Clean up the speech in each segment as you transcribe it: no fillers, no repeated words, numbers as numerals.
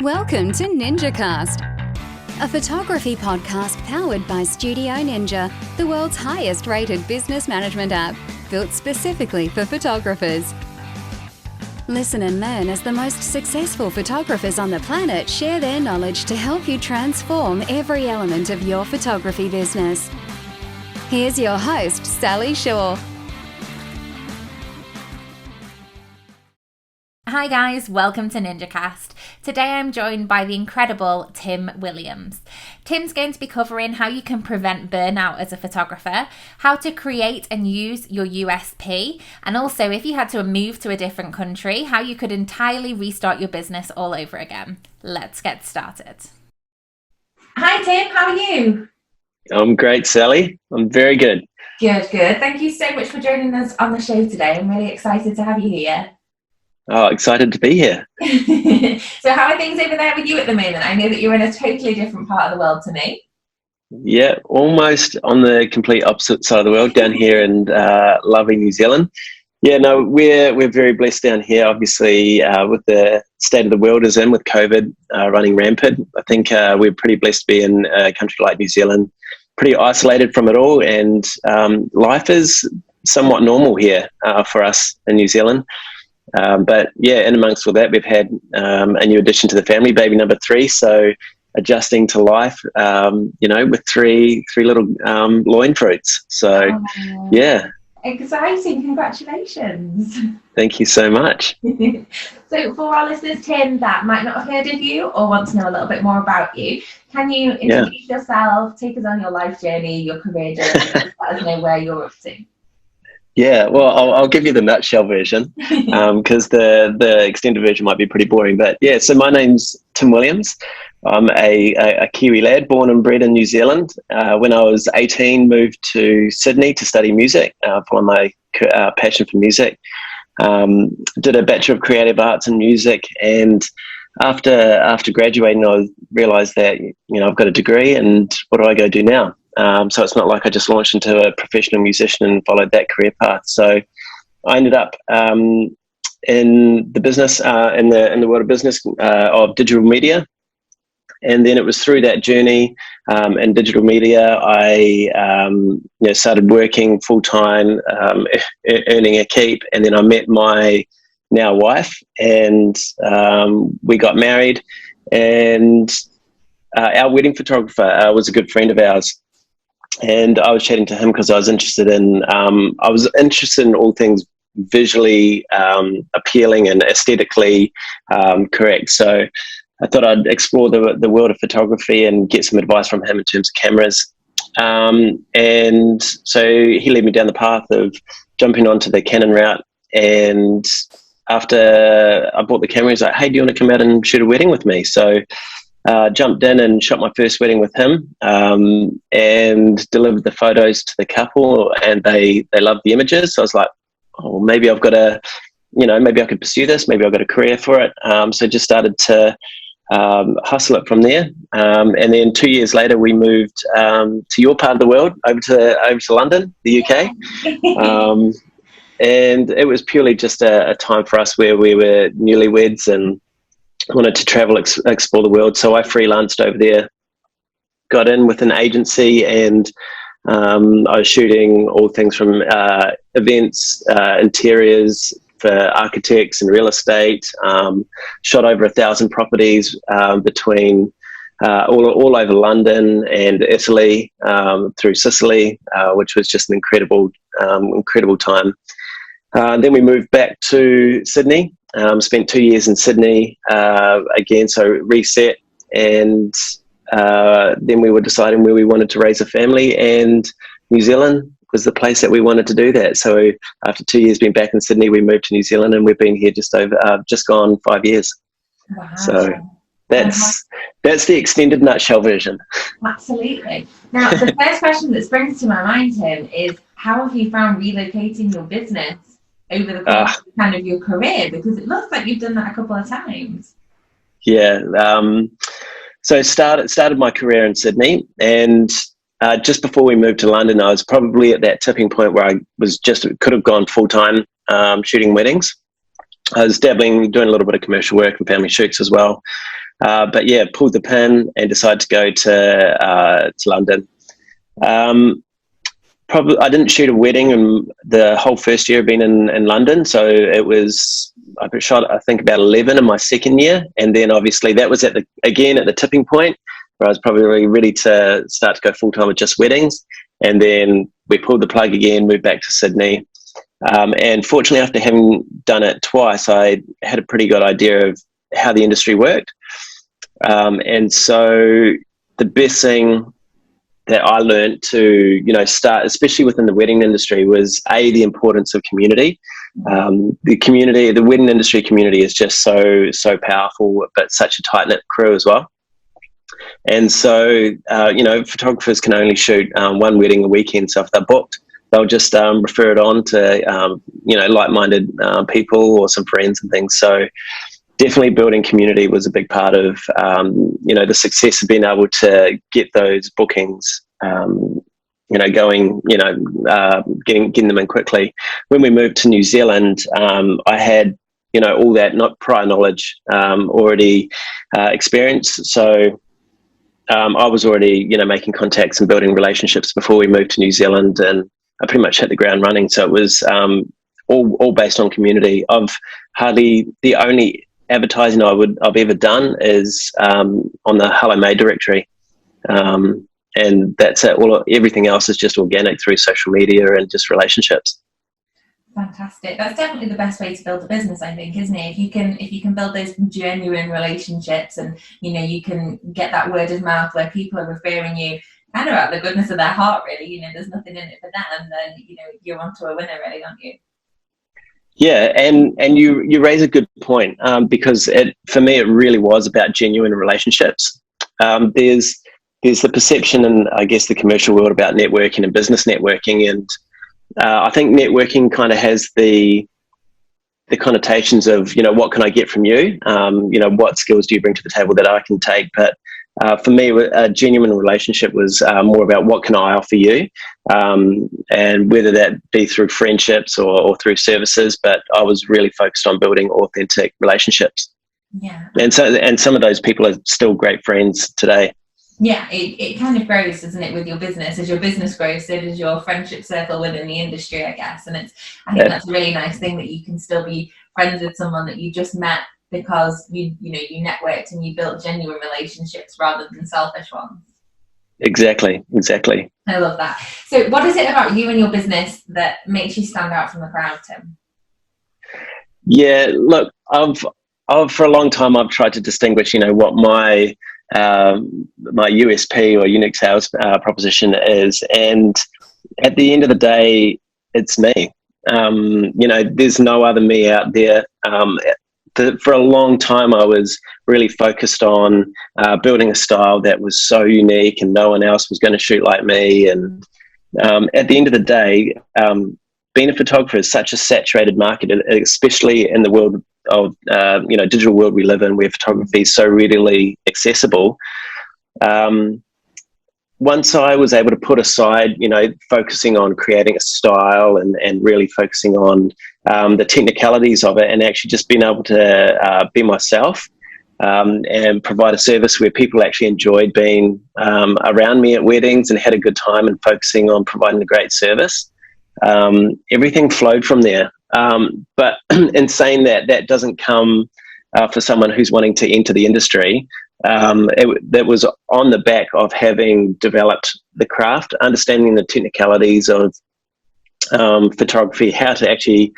Welcome to NinjaCast, a photography podcast powered by Studio Ninja, the world's highest-rated business management app, built specifically for photographers. Listen and learn as the most successful photographers on the planet share their knowledge to help you transform every element of your photography business. Here's your host, Sally Shaw. Hi guys, welcome to NinjaCast. Today I'm joined by the incredible Tim Williams. Tim's going to be covering how you can prevent burnout as a photographer, how to create and use your USP, and also if you had to move to a different country, how you could entirely restart your business all over again. Let's get started. Hi Tim, how are you? I'm great, Sally. I'm very good. Good. Thank you so much for joining us on the show today. I'm really excited to have you here. Oh, excited to be here. So how are things over there with you at the moment? I know that you're in a totally different part of the world to me. Yeah, almost on the complete opposite side of the world, down here in lovely New Zealand. Yeah, no, we're very blessed down here, obviously, with the state of the world is in, with COVID running rampant. I think we're pretty blessed to be in a country like New Zealand, pretty isolated from it all, and life is somewhat normal here for us in New Zealand. But yeah, in amongst all that, we've had a new addition to the family, baby number 3. So adjusting to life, with three little loin fruits. So yeah. Exciting, congratulations. Thank you so much. So for our listeners, Tim, that might not have heard of you or want to know a little bit more about you, can you introduce yourself, take us on your life journey, your career journey, and let us know where you're up to? Yeah, well, I'll give you the nutshell version because the extended version might be pretty boring. But yeah, so my name's Tim Williams. I'm a Kiwi lad, born and bred in New Zealand. When I was 18, moved to Sydney to study music, following my passion for music. Did a Bachelor of Creative Arts in Music, and after graduating, I realised that I've got a degree, and what do I go do now? So it's not like I just launched into a professional musician and followed that career path. So I ended up in the business, in the world of business of digital media, and then it was through that journey in digital media I started working full time, earning a keep, and then I met my now wife, and we got married, and our wedding photographer was a good friend of ours. And I was chatting to him because I was interested in all things visually appealing and aesthetically correct. So I thought I'd explore the world of photography and get some advice from him in terms of cameras. And so he led me down the path of jumping onto the Canon route. And after I bought the camera, he's like, "Hey, do you want to come out and shoot a wedding with me?" So jumped in and shot my first wedding with him, and delivered the photos to the couple, and they loved the images. So I was like, "Oh, maybe I've got maybe I could pursue this. Maybe I've got a career for it." So just started to hustle it from there. And then 2 years later, we moved to your part of the world, over to London, the UK. And it was purely just a time for us where we were newlyweds and wanted to travel, explore the world. So I freelanced over there, got in with an agency, and I was shooting all things from events, interiors for architects and real estate, shot over 1,000 properties between all over London and Italy, through Sicily, which was just an incredible time. Then we moved back to Sydney. Spent 2 years in Sydney again, so reset, and then we were deciding where we wanted to raise a family, and New Zealand was the place that we wanted to do that. So after 2 years being back in Sydney, we moved to New Zealand, and we've been here just gone 5 years. Wow. So that's the extended nutshell version. Absolutely. Now, the first question that springs to my mind, Tim, is how have you found relocating your business over the course of kind of your career? Because it looks like you've done that a couple of times. Yeah. So started my career in Sydney, and just before we moved to London, I was probably at that tipping point where I could have gone full time shooting weddings. I was dabbling, doing a little bit of commercial work and family shoots as well. But yeah, pulled the pin and decided to go to London. Probably I didn't shoot a wedding in the whole first year of being in London, so it was I shot I think about 11 in my second year, and then obviously that was at the tipping point where I was probably really ready to start to go full time with just weddings, and then we pulled the plug again, moved back to Sydney, and fortunately after having done it twice, I had a pretty good idea of how the industry worked, and so the best thing that I learned to, start, especially within the wedding industry, was the importance of community. The wedding industry community is just so powerful, but such a tight knit crew as well. And so, photographers can only shoot one wedding a weekend. So if they're booked, they'll just refer it on to, like-minded people or some friends and things. So definitely building community was a big part of, the success of being able to get those bookings, going, getting them in quickly. When we moved to New Zealand, I had, all that not prior knowledge already experienced. So I was already, making contacts and building relationships before we moved to New Zealand, and I pretty much hit the ground running. So it was all based on community. The only advertising I've ever done is on the Hello May directory, and that's it. Everything else is just organic through social media and just relationships. Fantastic. That's definitely the best way to build a business, I think, isn't it? If you can build those genuine relationships, and you can get that word of mouth where people are referring you kind of out of the goodness of their heart, really. There's nothing in it for them, then you're onto a winner, really, aren't you? Yeah, and you raise a good point, because for me it really was about genuine relationships. There's the perception in, I guess, the commercial world about networking and business networking, and I think networking kind of has the connotations of, what can I get from you? What skills do you bring to the table that I can take? But for me, a genuine relationship was more about what can I offer you, and whether that be through friendships or through services. But I was really focused on building authentic relationships. Yeah. And some of those people are still great friends today. Yeah, it kind of grows, doesn't it, with your business? As your business grows, so does your friendship circle within the industry, I guess. And I think that's a really nice thing, that you can still be friends with someone that you just met because you networked and you built genuine relationships rather than selfish ones. Exactly. I love that. So what is it about you and your business that makes you stand out from the crowd, Tim? Yeah, look, I've for a long time I've tried to distinguish, what my USP or unique sales proposition is, and at the end of the day, it's me. There's no other me out there. For a long time, I was really focused on building a style that was so unique, and no one else was going to shoot like me. And at the end of the day, being a photographer is such a saturated market, especially in the world of digital world we live in, where photography is so readily accessible. Once I was able to put aside, focusing on creating a style and really focusing on the technicalities of it, and actually just being able to be myself, and provide a service where people actually enjoyed being around me at weddings and had a good time, and focusing on providing a great service, everything flowed from there. But in saying that doesn't come for someone who's wanting to enter the industry. That was on the back of having developed the craft, understanding the technicalities of photography, how to actually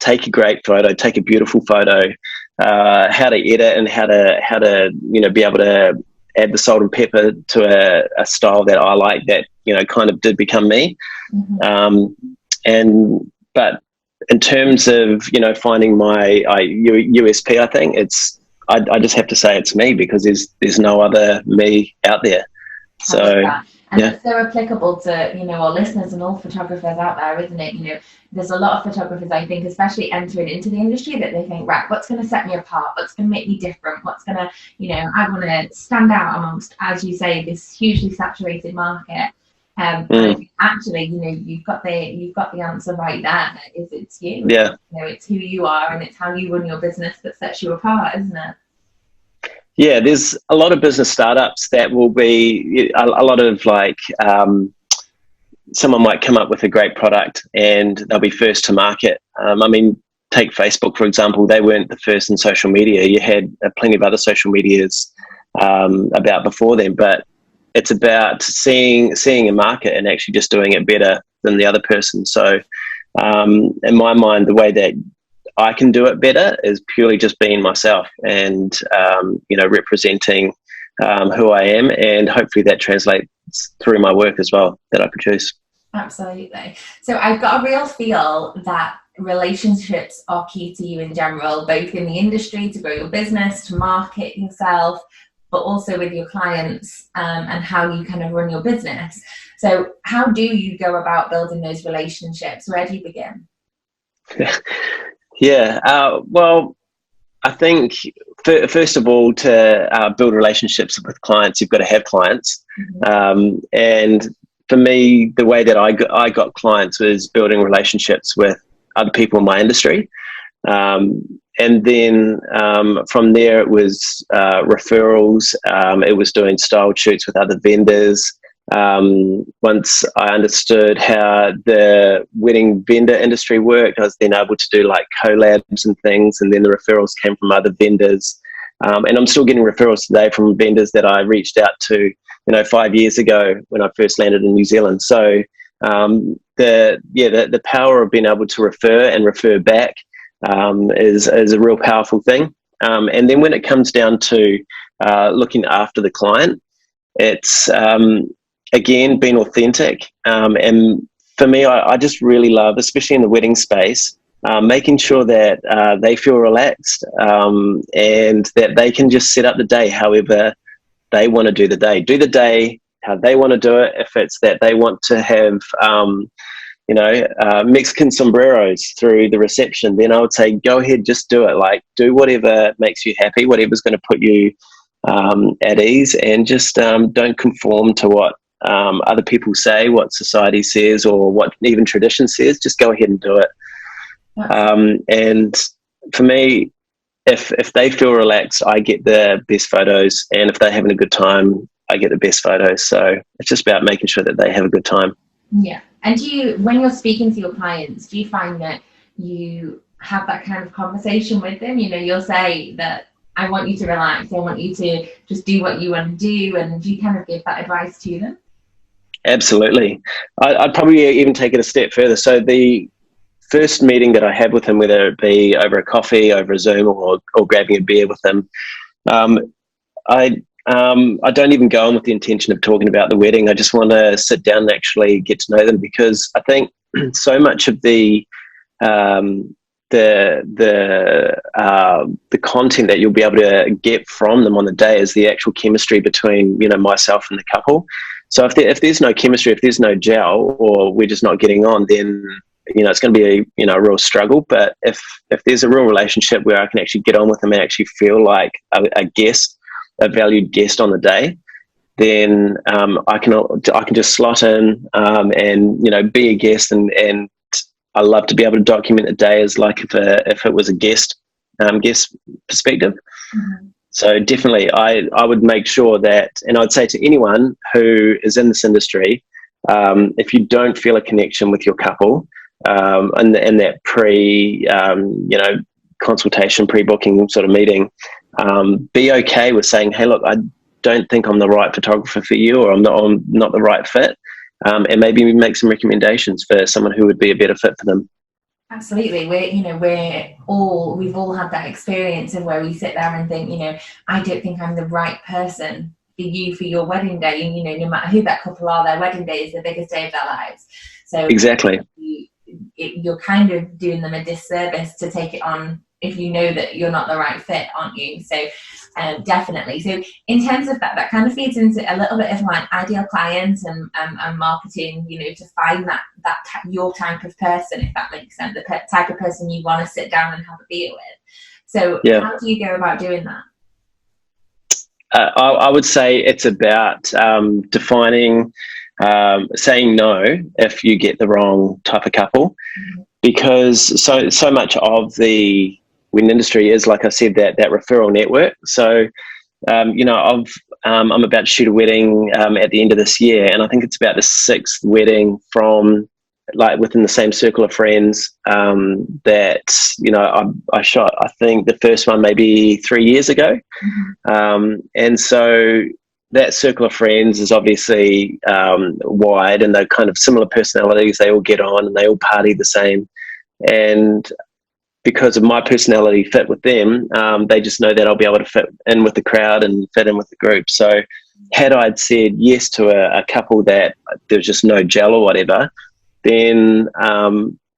take a great photo, take a beautiful photo, how to edit, and how to be able to add the salt and pepper to a style that I like, that kind of did become me. Mm-hmm. But in terms of finding my USP, I think I just have to say it's me, because there's no other me out there. So it's so applicable to our listeners and all photographers out there, isn't it? There's a lot of photographers, I think, especially entering into the industry, that they think, right, what's going to set me apart? What's going to make me different? What's going to, I want to stand out amongst, as you say, this hugely saturated market. Actually, you've got the answer right there. It's you. Yeah. It's who you are, and it's how you run your business that sets you apart, isn't it? Yeah, there's a lot of business startups that will be a lot of like someone might come up with a great product and they'll be first to market. I mean, take Facebook, for example. They weren't the first in social media. You had plenty of other social medias about before them, but it's about seeing a market and actually just doing it better than the other person. So in my mind, the way that I can do it better is purely just being myself and, representing who I am, and hopefully that translates through my work as well that I produce. Absolutely. So I've got a real feel that relationships are key to you in general, both in the industry to grow your business, to market yourself, but also with your clients and how you kind of run your business. So how do you go about building those relationships? Where do you begin? Well, I think first of all, to build relationships with clients, you've got to have clients. And for me, the way that I got clients was building relationships with other people in my industry. And then from there, it was referrals. It was doing style shoots with other vendors. Once I understood how the wedding vendor industry worked, I was then able to do like collabs and things. And then the referrals came from other vendors. And I'm still getting referrals today from vendors that I reached out to, 5 years ago when I first landed in New Zealand. So the power of being able to refer and refer back is a real powerful thing. And then when it comes down to looking after the client, it's again being authentic. And for me, I just really love, especially in the wedding space, making sure that they feel relaxed and that they can just set up the day however they want to do the day how they want to do it. If it's that they want to have Mexican sombreros through the reception, then I would say go ahead, just do it. Like, do whatever makes you happy, whatever's going to put you at ease, and just don't conform to what other people say, what society says, or what even tradition says. Just go ahead and do it. And for me, if they feel relaxed, I get the best photos, and if they're having a good time, I get the best photos. So it's just about making sure that they have a good time. Yeah. And when you're speaking to your clients, do you find that you have that kind of conversation with them? You'll say that I want you to relax, I want you to just do what you want to do, and do you kind of give that advice to them? Absolutely. I'd probably even take it a step further. So the first meeting that I have with him, whether it be over a coffee, over a Zoom, or grabbing a beer with him, I don't even go on with the intention of talking about the wedding. I just want to sit down and actually get to know them, because I think so much of the content that you'll be able to get from them on the day is the actual chemistry between myself and the couple. So if there's no chemistry, if there's no gel, or we're just not getting on, then it's going to be a real struggle. But if there's a real relationship where I can actually get on with them and actually feel like a guest, a valued guest on the day, then I can just slot in and be a guest, and I love to be able to document the day as like if it was a guest perspective. Mm-hmm. So definitely I would make sure that, and I'd say to anyone who is in this industry, if you don't feel a connection with your couple and that consultation, pre-booking sort of meeting, be okay with saying, hey, look, I don't think I'm the right photographer for you, or I'm not the right fit, and maybe make some recommendations for someone who would be a better fit for them. Absolutely. We've all had that experience of where we sit there and think, I don't think I'm the right person for you for your wedding day. And, no matter who that couple are, their wedding day is the biggest day of their lives. So exactly, you're kind of doing them a disservice to take it on if you know that you're not the right fit, aren't you? So definitely. So in terms of that kind of feeds into a little bit of like ideal clients and marketing, to find that your type of person, if that makes sense, the type of person you want to sit down and have a beer with. So how do you go about doing that? I would say it's about defining, saying no if you get the wrong type of couple, mm-hmm. because so much of the wedding industry is, like I said, that referral network. So I'm about to shoot a wedding at the end of this year, and I think it's about the sixth wedding from like within the same circle of friends that I shot. I think the first one maybe 3 years ago, and so that circle of friends is obviously wide, and they're kind of similar personalities. They all get on and they all party the same, and because of my personality fit with them, they just know that I'll be able to fit in with the crowd and fit in with the group. So had I'd said yes to a couple that there's just no gel or whatever, then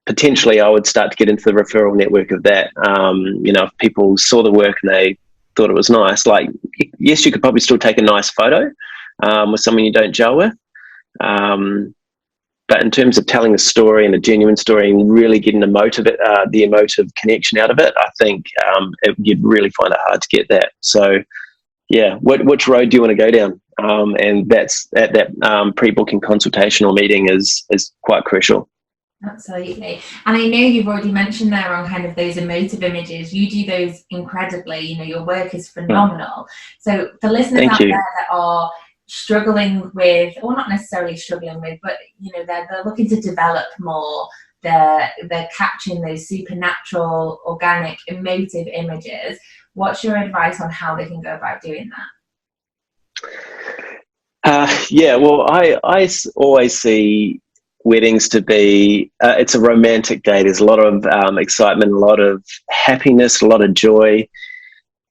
potentially I would start to get into the referral network of that. If people saw the work and they thought it was nice, like, yes, you could probably still take a nice photo with someone you don't gel with. But in terms of telling a story and a genuine story and really getting the emotive connection out of it, I think you'd really find it hard to get that. So, yeah, which road do you want to go down? And that's that pre-booking consultation or meeting is quite crucial. Absolutely. And I know you've already mentioned there on kind of those emotive images. You do those incredibly. Your work is phenomenal. So for listeners out there that are struggling with, or not necessarily struggling with, but they're looking to develop more, they're capturing those supernatural, organic, emotive images, what's your advice on how they can go about doing that? Well, I always see weddings to be it's a romantic day. There's a lot of excitement, a lot of happiness, a lot of joy.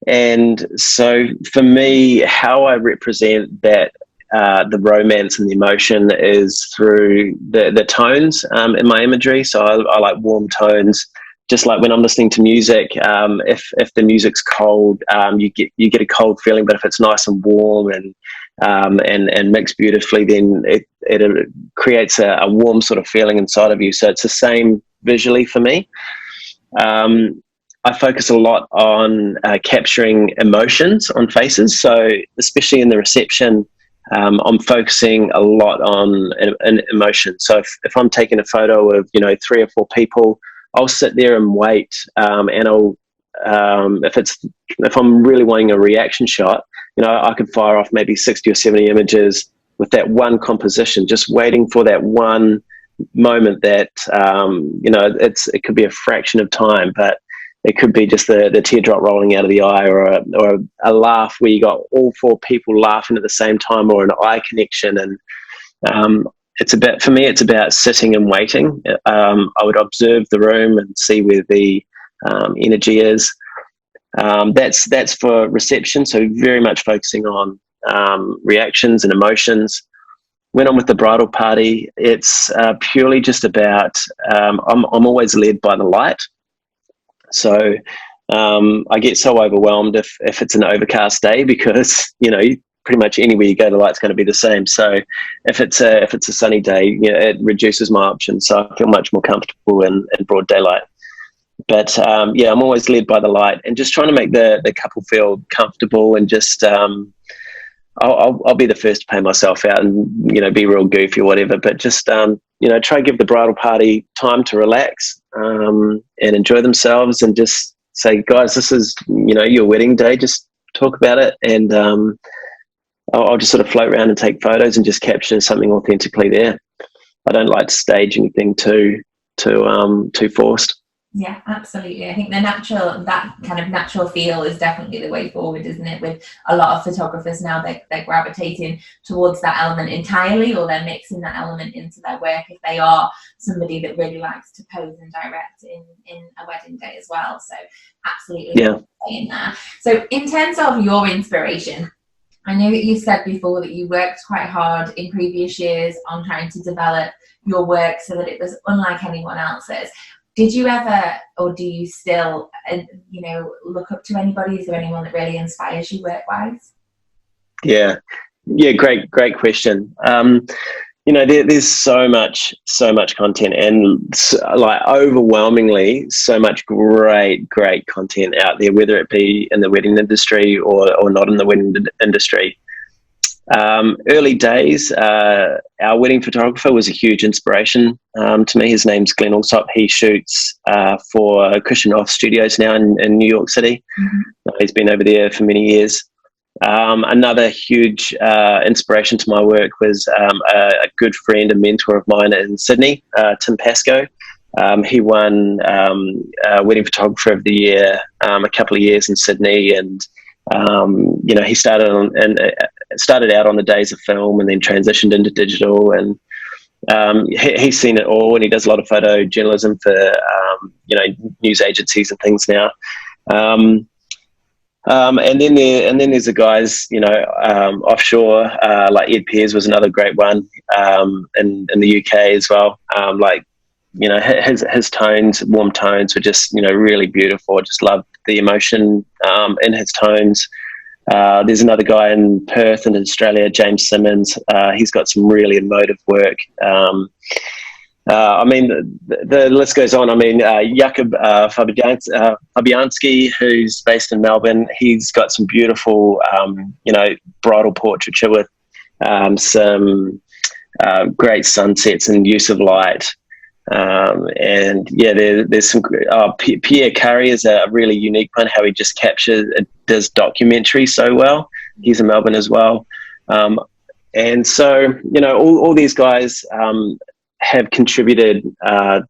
And so for me, how I represent that, the romance and the emotion, is through the tones in my imagery. So I like warm tones, just like when I'm listening to music. If the music's cold, you get a cold feeling, but if it's nice and warm and mixed beautifully, then it creates a warm sort of feeling inside of you. So it's the same visually for me. I focus a lot on capturing emotions on faces. So especially in the reception, I'm focusing a lot on an emotion. So if I'm taking a photo of 3 or 4 people, I'll sit there and wait, and I'll if I'm really wanting a reaction shot, I could fire off maybe 60 or 70 images with that one composition, just waiting for that one moment that it could be a fraction of time, but it could be just the teardrop rolling out of the eye, or a laugh where you got all 4 people laughing at the same time, or an eye connection. And it's about sitting and waiting. I would observe the room and see where the energy is. That's for reception. So very much focusing on reactions and emotions. When I'm with the bridal party, it's purely just about I'm always led by the light. So I get so overwhelmed if it's an overcast day, because pretty much anywhere you go, the light's going to be the same. So if it's a sunny day, it reduces my options. So I feel much more comfortable in broad daylight. But I'm always led by the light, and just trying to make the couple feel comfortable, and just I'll be the first to pay myself out and be real goofy or whatever. But just try to give the bridal party time to relax and enjoy themselves, and just say, guys, this is your wedding day. Just talk about it, and I'll just sort of float around and take photos and just capture something authentically there. I don't like to stage anything too forced. Yeah, absolutely. I think that kind of natural feel is definitely the way forward, isn't it? With a lot of photographers now, they're gravitating towards that element entirely, or they're mixing that element into their work if they are somebody that really likes to pose and direct in a wedding day as well. So absolutely, yeah. In there. So in terms of your inspiration, I know that you said before that you worked quite hard in previous years on trying to develop your work so that it was unlike anyone else's. Did you ever, or do you still, look up to anybody? Is there anyone that really inspires you work-wise? Yeah, great question. There's so much content, and like overwhelmingly so much great content out there, whether it be in the wedding industry or not in the wedding industry. Early days, our wedding photographer was a huge inspiration to me. His name's Glenn Alsop. He shoots for Christian Off Studios now in New York City. Mm-hmm. He's been over there for many years. Another huge inspiration to my work was a good friend and mentor of mine in Sydney, Tim Pascoe. He won Wedding Photographer of the Year a couple of years in Sydney, and he started out on the days of film and then transitioned into digital, and he's seen it all, and he does a lot of photojournalism for news agencies and things now. And then there's the guys, offshore, like Ed Pears was another great one, in the UK as well. His tones, warm tones, were just really beautiful. I just loved the emotion in his tones. There's another guy in Perth in Australia, James Simmons. He's got some really emotive work. The list goes on. Jakub Fabianski, who's based in Melbourne, he's got some beautiful, bridal portraiture with some great sunsets and use of light. There's some. Pierre Curry is a really unique one. How he just does documentary so well. He's in Melbourne as well, and so all these guys have contributed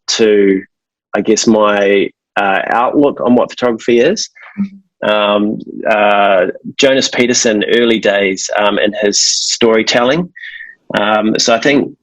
to, I guess, my outlook on what photography is. Jonas Peterson, early days, in his storytelling. So I think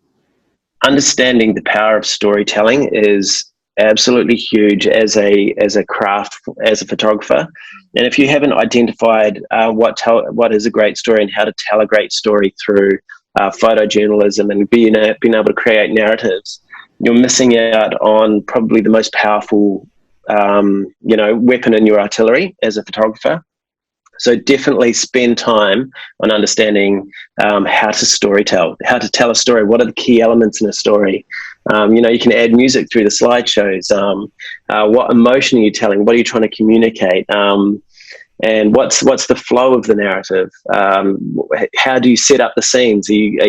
understanding the power of storytelling is absolutely huge as a craft, as a photographer. And if you haven't identified what is a great story and how to tell a great story through photojournalism and being able to create narratives, you're missing out on probably the most powerful weapon in your artillery as a photographer. So definitely spend time on understanding how to storytell, how to tell a story. What are the key elements in a story? You can add music through the slideshows. What emotion are you telling? What are you trying to communicate? And what's the flow of the narrative? How do you set up the scenes? Where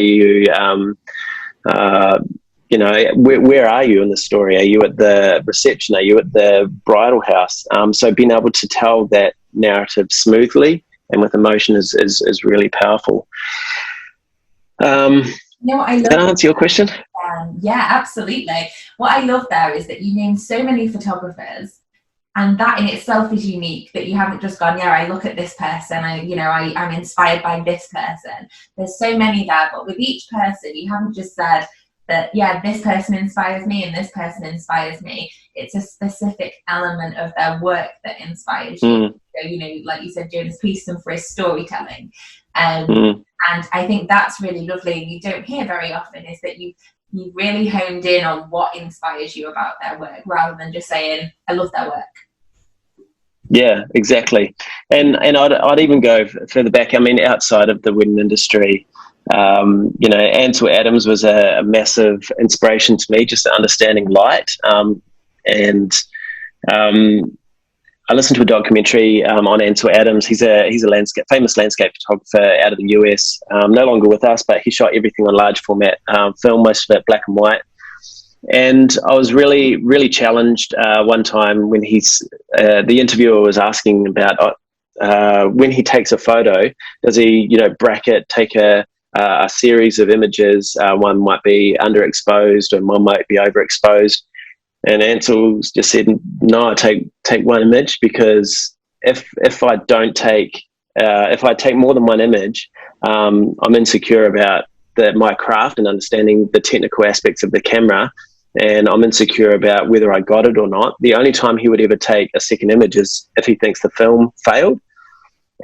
are you in the story? Are you at the reception? Are you at the bridal house? So being able to tell that narrative smoothly and with emotion is really powerful. I love. Does that answer your question? Yeah, absolutely. What I love there is that you named so many photographers, and that in itself is unique, that you haven't just gone, I look at this person, I'm inspired by this person. There's so many there, but with each person, you haven't just said that, this person inspires me and this person inspires me. It's a specific element of their work that inspires you. So, like you said, Jonas Peterson for his storytelling. And I think that's really lovely, and you don't hear very often, is that you really honed in on what inspires you about their work, rather than just saying, I love their work. Yeah, exactly. And I'd even go further back. Outside of the wedding industry, Ansel Adams was a massive inspiration to me, just understanding light. I listened to a documentary on Ansel Adams. He's a famous landscape photographer out of the US, no longer with us, but he shot everything on large format film, most of it black and white. And I was really, really challenged one time when the interviewer was asking about when he takes a photo, does he, bracket, take a series of images? One might be underexposed and one might be overexposed. And Ansel just said, no, I take one image, because if I take more than one image, I'm insecure about my craft and understanding the technical aspects of the camera, and I'm insecure about whether I got it or not. The only time he would ever take a second image is if he thinks the film failed.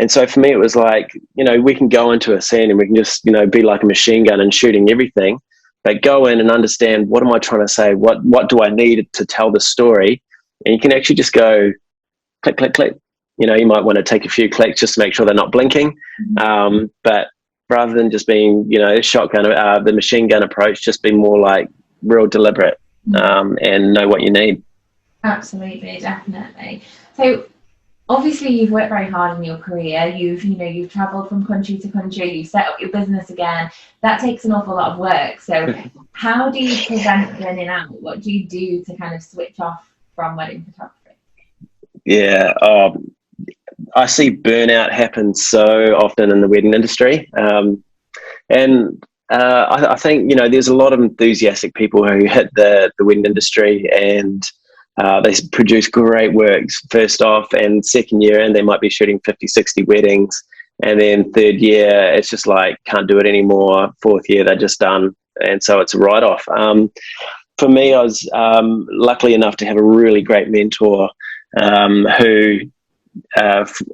And so for me, it was like, we can go into a scene and we can just, be like a machine gun and shooting everything, but go in and understand, what am I trying to say? What do I need to tell the story? And you can actually just go click, click, click. You might want to take a few clicks just to make sure they're not blinking. But rather than just being, shotgun, the machine gun approach, just be more like real deliberate, and know what you need. Absolutely, definitely. So obviously you've worked very hard in your career. You've traveled from country to country. You set up your business again. That takes an awful lot of work. So how do you prevent burning out? What do you do to kind of switch off from wedding photography? Yeah, I see burnout happen so often in the wedding industry. I think, there's a lot of enthusiastic people who hit the wedding industry, and they produce great works first off, and second year, and they might be shooting 50, 60 weddings. And then third year, it's just like, can't do it anymore. Fourth year, they're just done. And so it's a write-off. For me, I was lucky enough to have a really great mentor who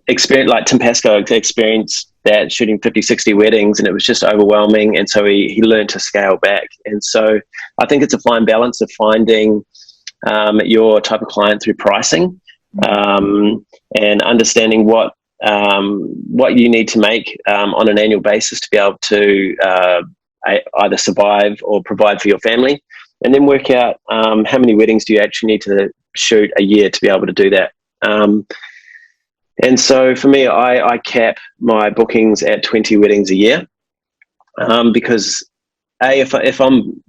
experienced, like Tim Pascoe, experienced that shooting 50, 60 weddings, and it was just overwhelming. And so he learned to scale back. And so I think it's a fine balance of finding your type of client through pricing, and understanding what you need to make on an annual basis to be able to either survive or provide for your family, and then work out how many weddings do you actually need to shoot a year to be able to do that. And so for me, I cap my bookings at 20 weddings a year, because if I'm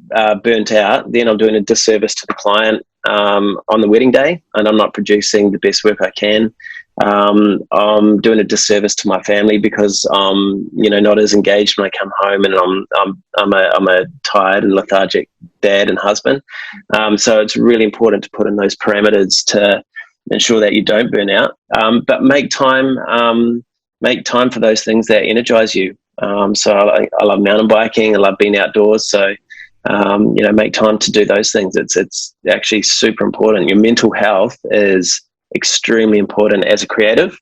burnt out, then I'm doing a disservice to the client on the wedding day, and I'm not producing the best work I can. I'm doing a disservice to my family because I'm, not as engaged when I come home, and I'm a tired and lethargic dad and husband. So it's really important to put in those parameters to ensure that you don't burn out, but make time for those things that energize you. So I love mountain biking. I love being outdoors. So, make time to do those things. It's actually super important. Your mental health is extremely important as a creative.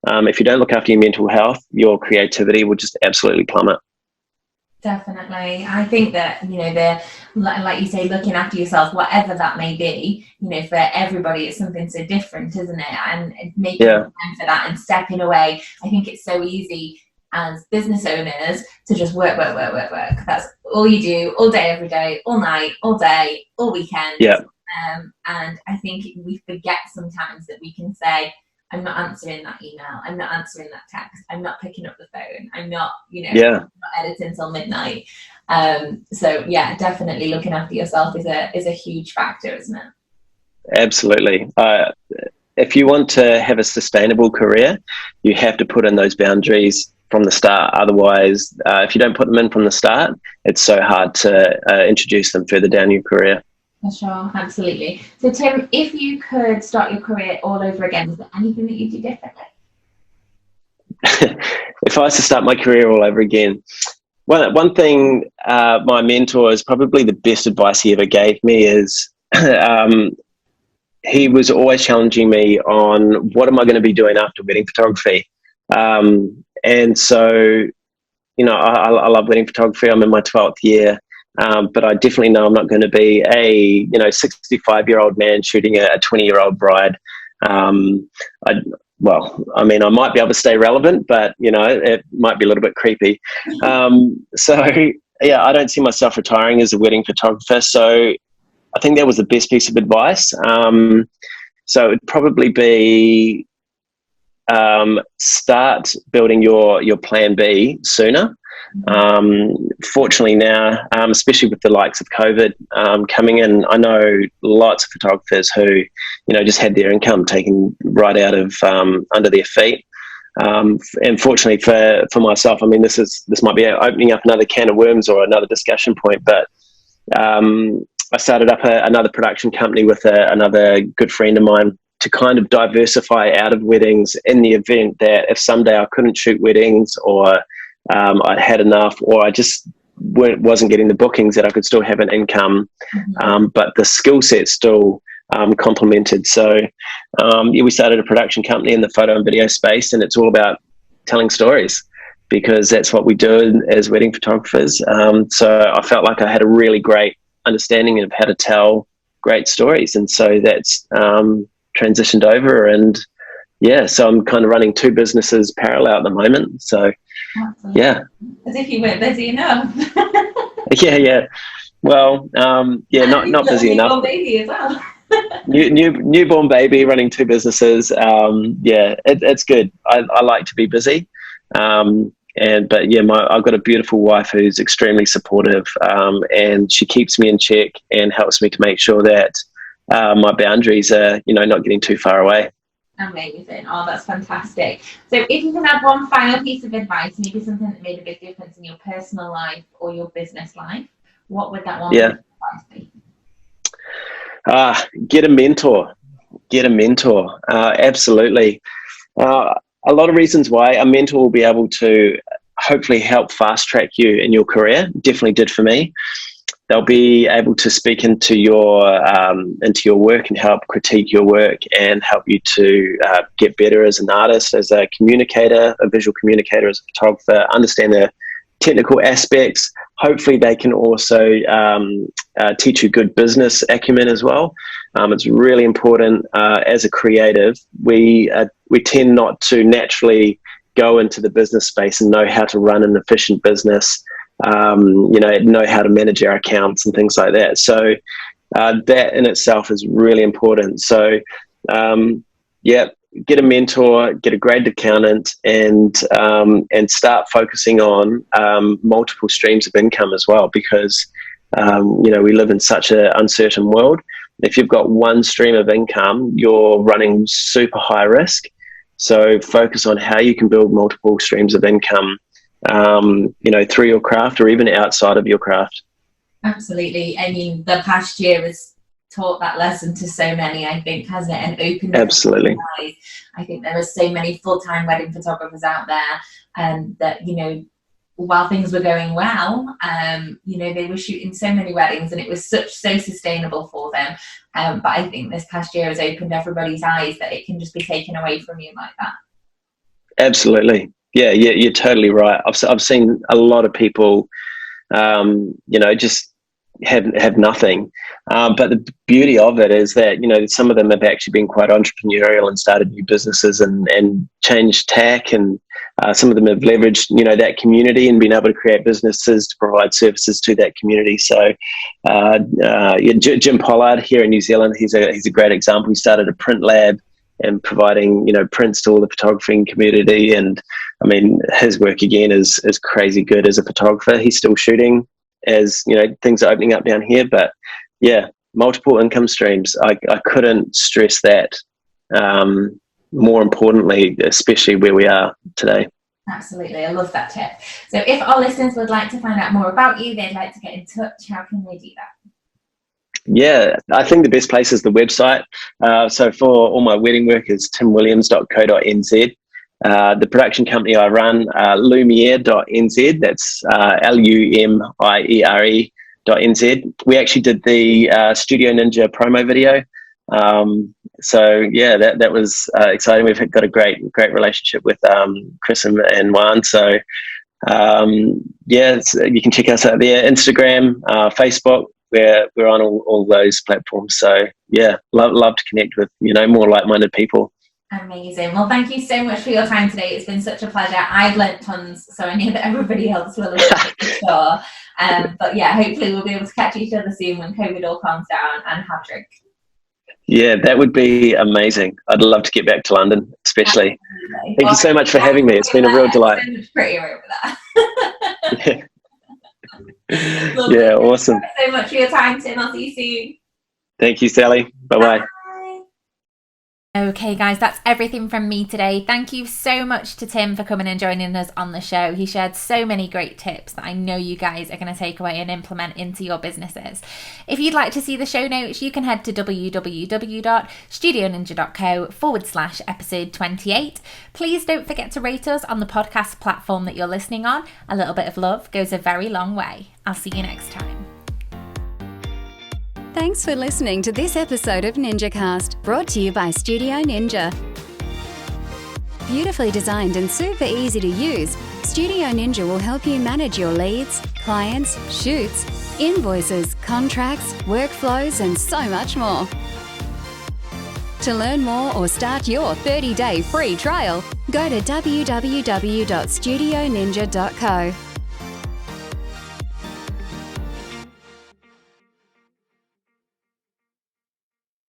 If you don't look after your mental health, your creativity will just absolutely plummet. Definitely. I think that, like you say, looking after yourself, whatever that may be, for everybody, it's something so different, isn't it? And making time for that and stepping away. I think it's so easy as business owners to just work. That's all you do, all day, every day, all night, all day, all weekend. Yeah. And I think we forget sometimes that we can say, I'm not answering that email, I'm not answering that text, I'm not picking up the phone, I'm not, I'm not editing till midnight. So yeah, definitely looking after yourself is a huge factor, isn't it? Absolutely. If you want to have a sustainable career, you have to put in those boundaries from the start. Otherwise, if you don't put them in from the start, it's so hard to introduce them further down your career. For sure, absolutely. So Tim, if you could start your career all over again, is there anything that you'd do differently? If I was to start my career all over again, one thing my mentor is probably the best advice he ever gave me is he was always challenging me on what am I going to be doing after wedding photography. And so, I love wedding photography. I'm in my 12th year. But I definitely know I'm not going to be a 65-year-old man shooting a 20-year-old bride. I might be able to stay relevant, but it might be a little bit creepy. So yeah, I don't see myself retiring as a wedding photographer. So I think that was the best piece of advice. So it'd probably be start building your plan B sooner. Fortunately now, especially with the likes of COVID coming in, I know lots of photographers who, just had their income taken right out of under their feet. And fortunately for myself, this might be opening up another can of worms or another discussion point, but I started up another production company with another good friend of mine to kind of diversify out of weddings in the event that if someday I couldn't shoot weddings, or I'd had enough, or I just wasn't getting the bookings, that I could still have an income, but the skill set still complemented. So we started a production company in the photo and video space, and it's all about telling stories, because that's what we do as wedding photographers. So I felt like I had a really great understanding of how to tell great stories, and so that's transitioned over, and so I'm kind of running two businesses parallel at the moment. So absolutely. Yeah, as if you weren't busy enough. yeah well not busy enough. Newborn baby as well. Newborn baby, running two businesses. It's good. I like to be busy, I've got a beautiful wife who's extremely supportive, and she keeps me in check and helps me to make sure that my boundaries are not getting too far away. Amazing. Oh, that's fantastic. So if you can have one final piece of advice, maybe something that made a big difference in your personal life or your business life, what would that one piece of advice be? Get a mentor. Absolutely. A lot of reasons why. A mentor will be able to hopefully help fast track you in your career. Definitely did for me. They'll be able to speak into your work and help critique your work and help you to get better as an artist, as a communicator, a visual communicator, as a photographer, understand the technical aspects. Hopefully they can also teach you good business acumen as well. It's really important as a creative. We tend not to naturally go into the business space and know how to run an efficient business, know how to manage our accounts and things like that. So that in itself is really important. So get a mentor, get a graded accountant, and start focusing on multiple streams of income as well, because we live in such an uncertain world. If you've got one stream of income, you're running super high risk. So focus on how you can build multiple streams of income, through your craft or even outside of your craft. Absolutely. I mean, the past year has taught that lesson to so many, I think, hasn't it? And opened Absolutely. eyes. I think there are so many full-time wedding photographers out there, that, while things were going well, they were shooting so many weddings and it was so sustainable for them. But I think this past year has opened everybody's eyes that it can just be taken away from you like that. Absolutely. Yeah, you're totally right. I've seen a lot of people, just have nothing. But the beauty of it is that, some of them have actually been quite entrepreneurial and started new businesses and changed tack, and some of them have leveraged, that community and been able to create businesses to provide services to that community. So Jim Pollard here in New Zealand, he's a great example. He started a print lab and providing, prints to all the photographing community. And I mean, his work again is crazy good as a photographer. He's still shooting as, things are opening up down here, but yeah, multiple income streams. I couldn't stress that more importantly, especially where we are today. Absolutely. I love that tip. So if our listeners would like to find out more about you, they'd like to get in touch, how can they do that? Yeah, I think the best place is the website. So for all my wedding work is timwilliams.co.nz. The production company I run, lumiere.nz, that's lumiere.nz. We actually did the Studio Ninja promo video. So yeah, that was exciting. We've got a great relationship with Chris and Juan. So you can check us out there, Instagram, Facebook. We're on all those platforms. So yeah, love to connect with more like-minded people. Amazing. Well, thank you so much for your time today. It's been such a pleasure. I've learnt tons, so I know that everybody else will as well, for sure. But yeah, hopefully we'll be able to catch each other soon when COVID all calms down and have a drink. Yeah, that would be amazing. I'd love to get back to London, especially. Absolutely. Thank you so much for having me. It's been a real delight. So much prettier over there. Yeah, awesome. Thank you so much for your time, Tim. I'll see you soon. Thank you, Sally. Bye-bye. Okay, guys, that's everything from me today. Thank you so much to Tim for coming and joining us on the show. He shared so many great tips that I know you guys are going to take away and implement into your businesses. If you'd like to see the show notes, you can head to www.studioninja.co/episode 28. Please don't forget to rate us on the podcast platform that you're listening on. A little bit of love goes a very long way. I'll see you next time. Thanks for listening to this episode of NinjaCast, brought to you by Studio Ninja. Beautifully designed and super easy to use, Studio Ninja will help you manage your leads, clients, shoots, invoices, contracts, workflows, and so much more. To learn more or start your 30-day free trial, go to www.studioninja.co.